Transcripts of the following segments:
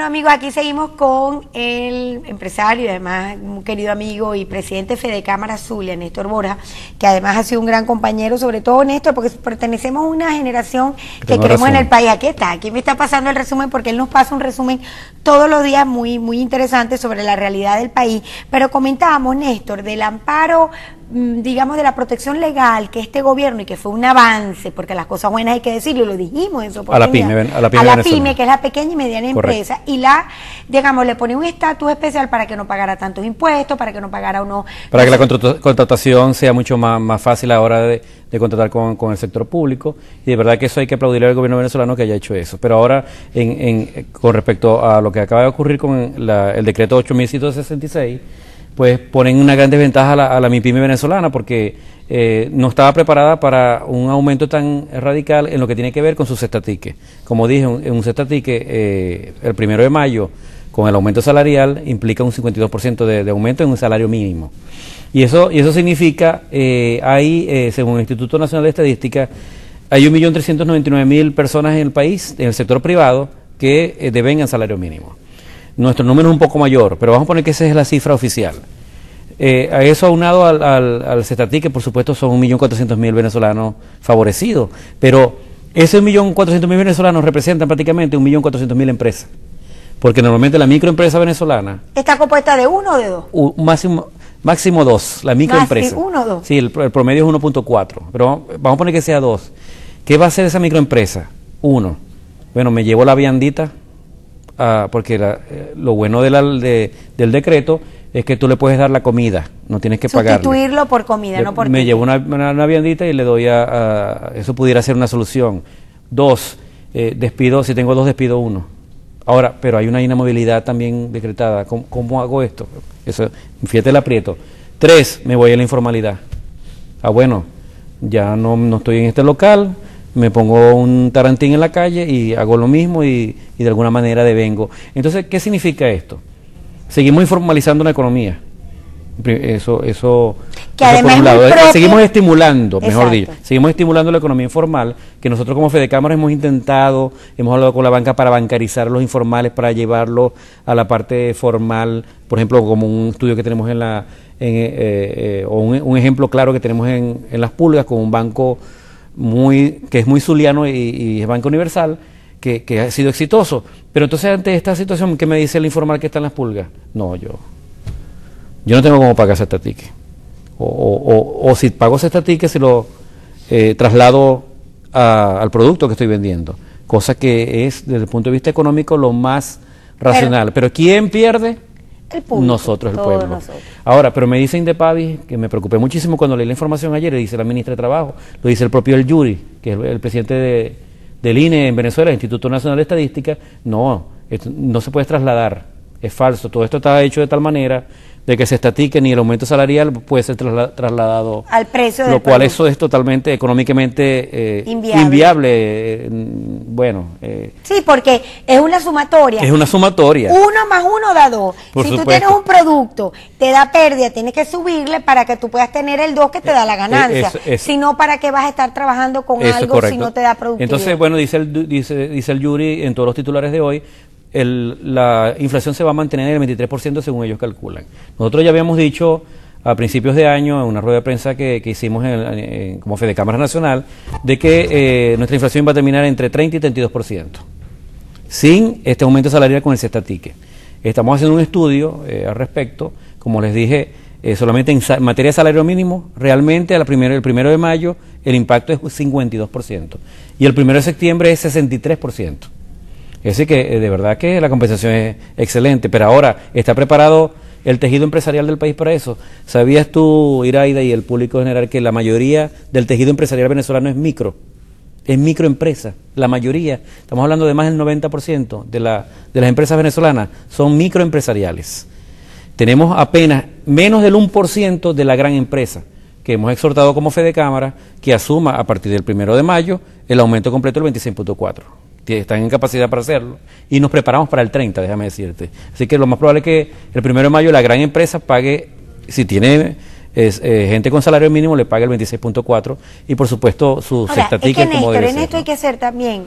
Bueno, amigos, aquí seguimos con el empresario y además un querido amigo y presidente de Fedecámara Zulia, Néstor Borja, que además ha sido un gran compañero, sobre todo Néstor, porque pertenecemos a una generación que creemos en el país. Aquí me está pasando el resumen, porque él nos pasa un resumen todos los días muy interesante sobre la realidad del país. Pero comentábamos, Néstor, del amparo, digamos, de la protección legal que este gobierno, y que fue un avance, porque las cosas buenas hay que decirlo, y lo dijimos en su oportunidad, a la pyme, que es la pequeña y mediana empresa, y digamos, le pone un estatus especial para que no pagara tantos impuestos, para que no pagara uno... Para que la contratación sea mucho más fácil a la hora de contratar con el sector público, y de verdad que eso hay que aplaudirle al gobierno venezolano que haya hecho eso. Pero ahora, con respecto a lo que acaba de ocurrir con el decreto 8.166, pues ponen una gran desventaja a la MIPYME venezolana, porque no estaba preparada para un aumento tan radical en lo que tiene que ver con sus cestatiques. Como dije, un cestatique el 1 de mayo, con el aumento salarial, implica un 52% de aumento en un salario mínimo. Y eso significa, según el Instituto Nacional de Estadística, hay 1.399.000 personas en el país, en el sector privado, que devengan salario mínimo. Nuestro número es un poco mayor, pero vamos a poner que esa es la cifra oficial. A eso aunado al cestatique, por supuesto, son 1.400.000 venezolanos favorecidos, pero esos 1.400.000 venezolanos representan prácticamente 1.400.000 empresas, porque normalmente la microempresa venezolana... ¿Está compuesta de uno o de dos? Máximo dos, la microempresa. ¿Uno o dos? Sí, el promedio es 1.4, pero vamos a poner que sea dos. ¿Qué va a hacer esa microempresa? Uno, bueno, me llevo la viandita, porque lo bueno del decreto es que tú le puedes dar la comida, no tienes que pagarle. Sustituirlo por comida, no por... Me llevo una viandita y le doy eso pudiera ser una solución. Dos, despido, si tengo dos, despido uno. Ahora, pero hay una inamovilidad también decretada. ¿Cómo hago esto? Eso, fíjate el aprieto. Tres, me voy a la informalidad. Bueno, ya no estoy en este local, me pongo un tarantín en la calle y hago lo mismo y de alguna manera devengo. Entonces, ¿qué significa esto? Seguimos informalizando la economía. Eso que además por un lado, seguimos estimulando, mejor dicho, seguimos estimulando la economía informal, que nosotros como Fedecámara hemos hablado con la banca para bancarizar los informales, para llevarlos a la parte formal, por ejemplo, como un estudio que tenemos o un ejemplo claro que tenemos en Las Pulgas, con un banco que es muy zuliano y es Banco Universal, que ha sido exitoso. Pero entonces, ante esta situación, ¿qué me dice el informal que está en Las Pulgas? No, yo no tengo cómo pagar ese estatique. O si pago ese estatique, se lo traslado al producto que estoy vendiendo. Cosa que es, desde el punto de vista económico, lo más racional. Pero ¿quién pierde? El público, nosotros, el pueblo. Ahora, pero me dice Indepavi, que me preocupé muchísimo cuando leí la información ayer, le dice la ministra de Trabajo, lo dice el propio El Yuri, que es el presidente del INE en Venezuela, el Instituto Nacional de Estadística, no se puede trasladar, es falso. Todo esto está hecho de tal manera de que se estatique ni el aumento salarial puede ser trasladado al precio, lo cual eso es totalmente económicamente inviable. Sí, porque es una sumatoria. Es una sumatoria. 1 más 1 da 2. Si tú tienes un producto, te da pérdida, tienes que subirle para que tú puedas tener el 2 que te da la ganancia. Si no, ¿para qué vas a estar trabajando con algo si no te da productividad? Entonces, bueno, dice el Yuri en todos los titulares de hoy, la inflación se va a mantener en el 23% según ellos calculan. Nosotros ya habíamos dicho a principios de año, en una rueda de prensa que hicimos como Fedecámara Nacional, de que nuestra inflación va a terminar entre 30 y 32%, sin este aumento salarial con el cestatique. Estamos haciendo un estudio al respecto, como les dije, solamente en materia de salario mínimo, realmente el 1 de mayo el impacto es 52%, y el 1 de septiembre es 63%. Es decir, que de verdad que la compensación es excelente, pero ahora, ¿está preparado el tejido empresarial del país para eso? ¿Sabías tú, Iraida, y el público general, que la mayoría del tejido empresarial venezolano es microempresa? La mayoría, estamos hablando de más del 90% de las empresas venezolanas son microempresariales. Tenemos apenas menos del 1% de la gran empresa, que hemos exhortado como Fedecámara que asuma a partir del 1 de mayo el aumento completo del 26.4%. Están en capacidad para hacerlo, y nos preparamos para el 30, déjame decirte. Así que lo más probable es que el 1 de mayo la gran empresa pague, si tiene gente con salario mínimo le paga el 26.4 y por supuesto su sexta ticket como debe ser. En esto hay que ser también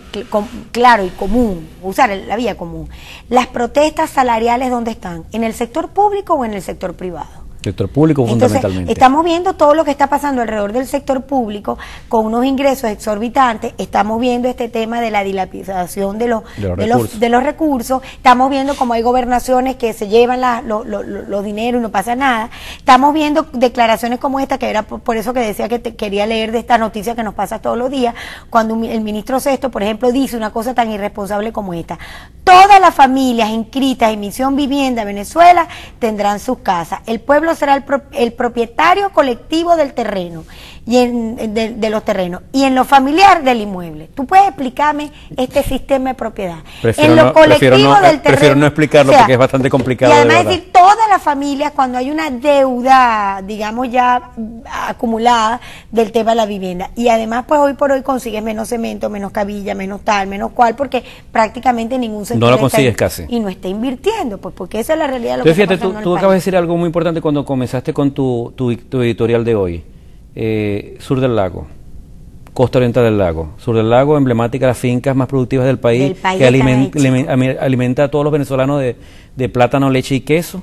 claro y común, usar la vía común. Las protestas salariales, ¿dónde están? ¿En el sector público o en el sector privado? Sector público. Entonces, fundamentalmente. Estamos viendo todo lo que está pasando alrededor del sector público con unos ingresos exorbitantes, estamos viendo este tema de la dilapidación de los recursos, estamos viendo como hay gobernaciones que se llevan los dineros y no pasa nada, estamos viendo declaraciones como esta, que era por eso que decía que quería leer de esta noticia que nos pasa todos los días, cuando el ministro Sesto, por ejemplo, dice una cosa tan irresponsable como esta: todas las familias inscritas en Misión Vivienda Venezuela tendrán sus casas, el pueblo será el propietario colectivo del terreno y de los terrenos y en lo familiar del inmueble. ¿Tú puedes explicarme este sistema de propiedad? Prefiero no explicarlo, porque es bastante complicado. Y además decir todas las familias cuando hay una deuda, digamos, ya acumulada del tema de la vivienda. Y además, pues hoy por hoy consigues menos cemento, menos cabilla, menos tal, menos cual, porque prácticamente ningún sector no lo consigues casi. Y no está invirtiendo, pues porque esa es la realidad de lo Entonces, que está pasando. Fíjate, tú acabas de decir algo muy importante cuando comenzaste con tu editorial de hoy. Sur del lago, costa oriental del lago. Sur del lago, emblemática de las fincas más productivas del país que alimenta a todos los venezolanos de plátano, leche y queso,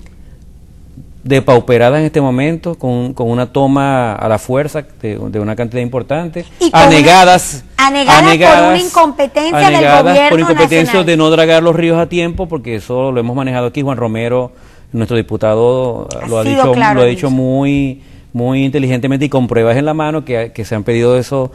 depauperada en este momento, con una toma a la fuerza de una cantidad importante, anegadas por una incompetencia del gobierno por incompetencia nacional. De no dragar los ríos a tiempo, porque eso lo hemos manejado aquí. Juan Romero, nuestro diputado, lo ha dicho muy inteligentemente y con pruebas en la mano que se han pedido esos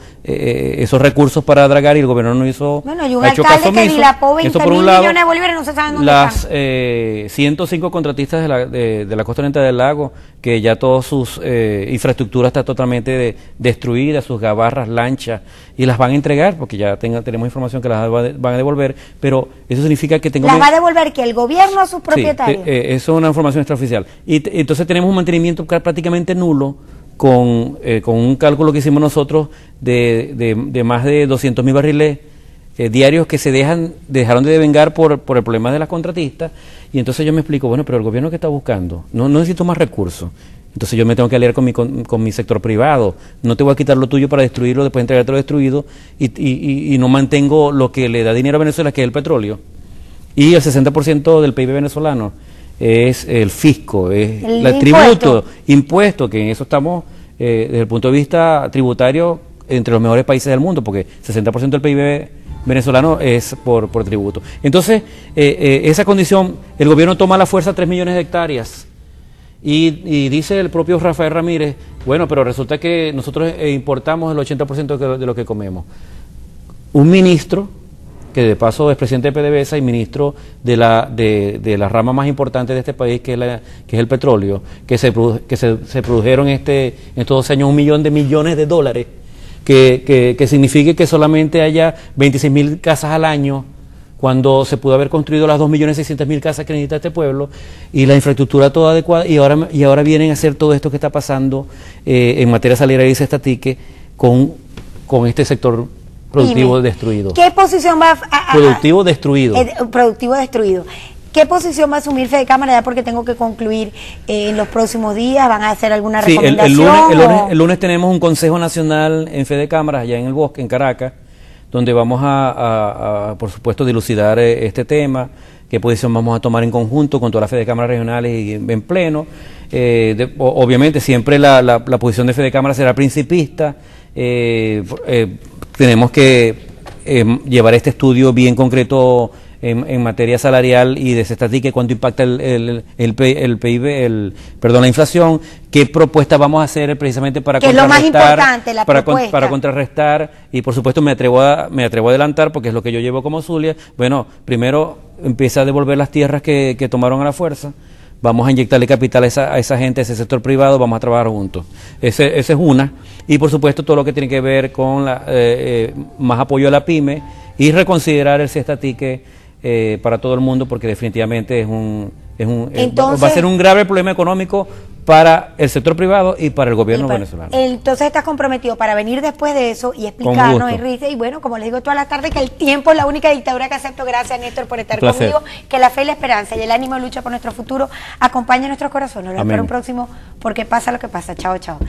recursos para dragar y el gobierno no hizo. Bueno, y un alcalde que dilapó 20.000 millones de bolívares, no se sabe dónde están. Las 105 contratistas de la costa oriental del lago, que ya todas sus infraestructuras está totalmente destruida, sus gabarras, lanchas, y las van a entregar, porque ya tenemos información que las van a devolver, pero eso significa que ¿Las va a devolver que el gobierno a sus propietarios? Sí, eso es una información extraoficial. Y entonces tenemos un mantenimiento prácticamente nulo, con un cálculo que hicimos nosotros de más de 200.000 barriles diarios que dejaron de devengar por el problema de las contratistas. Y entonces yo me explico, bueno, pero el gobierno que está buscando, no necesito más recursos. Entonces yo me tengo que aliar con mi sector privado. No te voy a quitar lo tuyo para destruirlo, después entregarte lo destruido, y no mantengo lo que le da dinero a Venezuela, que es el petróleo. Y el 60% del PIB venezolano es el fisco, es el tributo, impuesto, que en eso estamos, desde el punto de vista tributario, entre los mejores países del mundo, porque 60% del PIB venezolano es por tributo. Entonces, esa condición, el gobierno toma a la fuerza 3 millones de hectáreas, y dice el propio Rafael Ramírez, bueno, pero resulta que nosotros importamos el 80% de lo que comemos. Un ministro, que de paso es presidente de PDVSA y ministro de la rama más importante de este país, que es el petróleo, que se produjeron en estos 12 años 1 millón de millones de dólares, que signifique que solamente haya 26.000 casas al año, cuando se pudo haber construido las 2.600.000 casas que necesita este pueblo, y la infraestructura toda adecuada, y ahora vienen a hacer todo esto que está pasando en materia salarial y cestatique con este sector productivo destruido. ¿Qué posición va productivo destruido? Productivo destruido. ¿Qué posición va a asumir Fedecámara? Ya porque tengo que concluir en los próximos días. ¿Van a hacer alguna recomendación? El lunes tenemos un Consejo Nacional en Fedecámaras, allá en el Bosque, en Caracas, donde vamos a por supuesto, dilucidar este tema, qué posición vamos a tomar en conjunto con todas las Fedecámaras regionales y en pleno. Obviamente siempre la posición de Fedecámara será principista. Tenemos que llevar este estudio bien concreto en materia salarial y de cestatique, cuánto impacta el PIB, la inflación, qué propuesta vamos a hacer precisamente para contrarrestar, y por supuesto me atrevo a adelantar, porque es lo que yo llevo como Zulia. Bueno, primero empieza a devolver las tierras que tomaron a la fuerza. Vamos a inyectarle capital a esa gente, a ese sector privado, vamos a trabajar juntos. Esa es una. Y por supuesto todo lo que tiene que ver con más apoyo a la pyme y reconsiderar el cestatique para todo el mundo, porque definitivamente va a ser un grave problema económico para el sector privado y para el gobierno venezolano. Entonces estás comprometido para venir después de eso y explicarnos, Enrique, y bueno, como les digo todas las tardes, que el tiempo es la única dictadura que acepto. Gracias, Néstor, por estar conmigo, que la fe y la esperanza y el ánimo de lucha por nuestro futuro acompañen nuestros corazones. Los espero un próximo, porque pasa lo que pasa. Chao, chao.